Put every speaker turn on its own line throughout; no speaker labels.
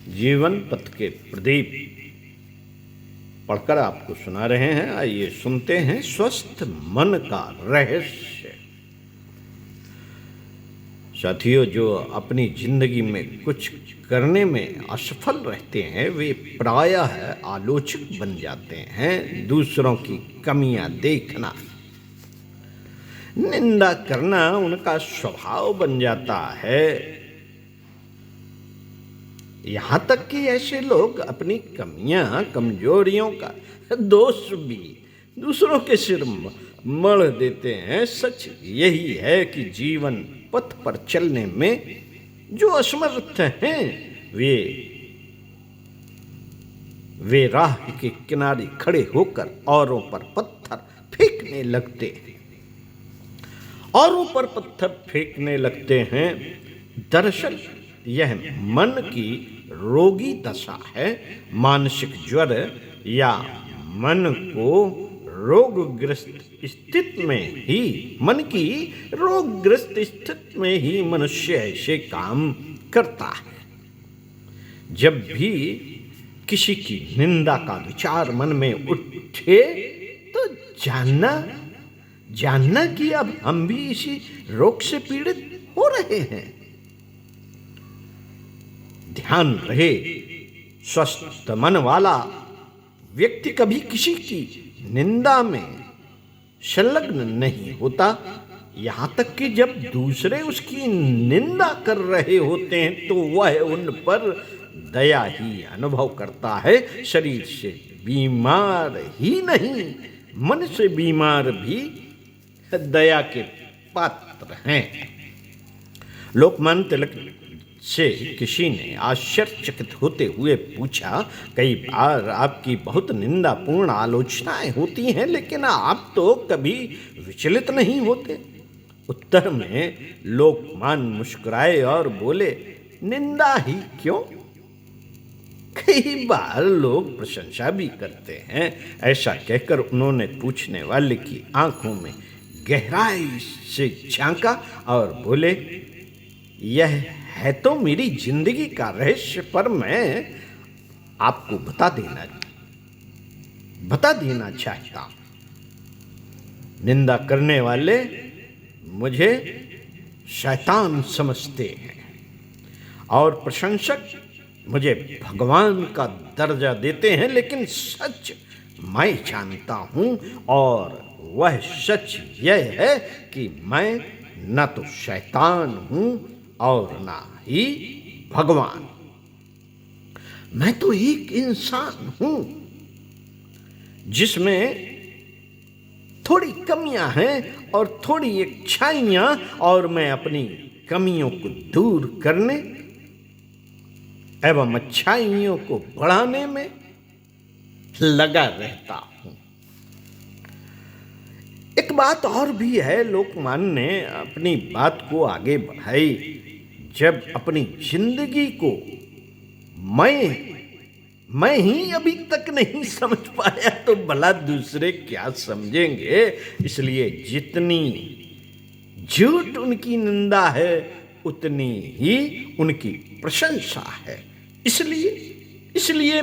जीवन पथ के प्रदीप पढ़कर आपको सुना रहे हैं। आइए सुनते हैं स्वस्थ मन का रहस्य। साथियों, जो अपनी जिंदगी में कुछ करने में असफल रहते हैं वे प्रायः आलोचक बन जाते हैं। दूसरों की कमियां देखना, निंदा करना उनका स्वभाव बन जाता है। यहां तक कि ऐसे लोग अपनी कमियां, कमजोरियों का दोष भी दूसरों के सिर मढ़ देते हैं। सच यही है कि जीवन पथ पर चलने में जो असमर्थ हैं वे राह के किनारे खड़े होकर औरों पर पत्थर फेंकने लगते हैं। औरों पर पत्थर फेंकने लगते हैं। दरअसल यह मन की रोगी दशा है। मानसिक ज्वर या मन को रोगग्रस्त स्थिति में ही मन की रोगग्रस्त स्थिति में ही मनुष्य ऐसे काम करता है। जब भी किसी की निंदा का विचार मन में उठे तो जानना कि अब हम भी इसी रोग से पीड़ित हो रहे हैं। ध्यान रहे, स्वस्थ मन वाला व्यक्ति कभी किसी की निंदा में संलग्न नहीं होता। यहां तक कि जब दूसरे उसकी निंदा कर रहे होते हैं तो वह उन पर दया ही अनुभव करता है। शरीर से बीमार ही नहीं, मन से बीमार भी दया के पात्र हैं। लोकमान्य तिलक से किसी ने आश्चर्यचकित होते हुए पूछा, कई बार आपकी बहुत निंदापूर्ण आलोचनाएं होती हैं लेकिन आप तो कभी विचलित नहीं होते। उत्तर में लोकमान्य मुस्कुराए और बोले, निंदा ही क्यों, कई बार लोग प्रशंसा भी करते हैं। ऐसा कहकर उन्होंने पूछने वाले की आंखों में गहराई से झांका और बोले, यह है तो मेरी जिंदगी का रहस्य, पर मैं आपको बता देना चाहता हूं। निंदा करने वाले मुझे शैतान समझते हैं और प्रशंसक मुझे भगवान का दर्जा देते हैं, लेकिन सच मैं जानता हूं और वह सच यह है कि मैं न तो शैतान हूं और ना ही भगवान। मैं तो एक इंसान हूं जिसमें थोड़ी कमियां हैं और थोड़ी अच्छाइयां, और मैं अपनी कमियों को दूर करने एवं अच्छाइयों को बढ़ाने में लगा रहता हूं। एक बात और भी है, लोकमान्य ने अपनी बात को आगे बढ़ाई। जब अपनी जिंदगी को मैं ही अभी तक नहीं समझ पाया तो भला दूसरे क्या समझेंगे। इसलिए जितनी झूठ उनकी निंदा है उतनी ही उनकी प्रशंसा है। इसलिए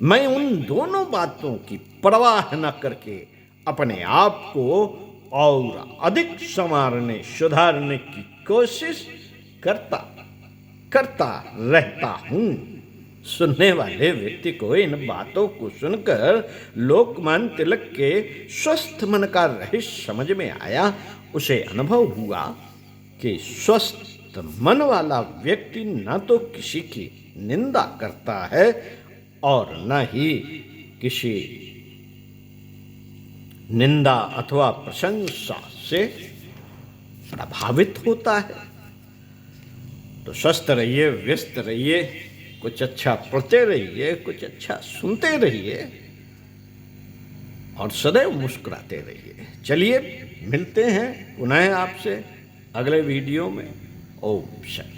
मैं उन दोनों बातों की परवाह न करके अपने आप को और अधिक संवारने सुधारने की कोशिश करता रहता हूं। सुनने वाले व्यक्ति को इन बातों को सुनकर लोकमान्य तिलक के स्वस्थ मन का रहस्य समझ में आया। उसे अनुभव हुआ कि स्वस्थ मन वाला व्यक्ति न तो किसी की निंदा करता है और न ही किसी निंदा अथवा प्रशंसा से प्रभावित होता है। तो स्वस्थ रहिए, व्यस्त रहिए, कुछ अच्छा पढ़ते रहिए, कुछ अच्छा सुनते रहिए और सदैव मुस्कुराते रहिए। चलिए मिलते हैं पुनः आपसे अगले वीडियो में। ओम शांति।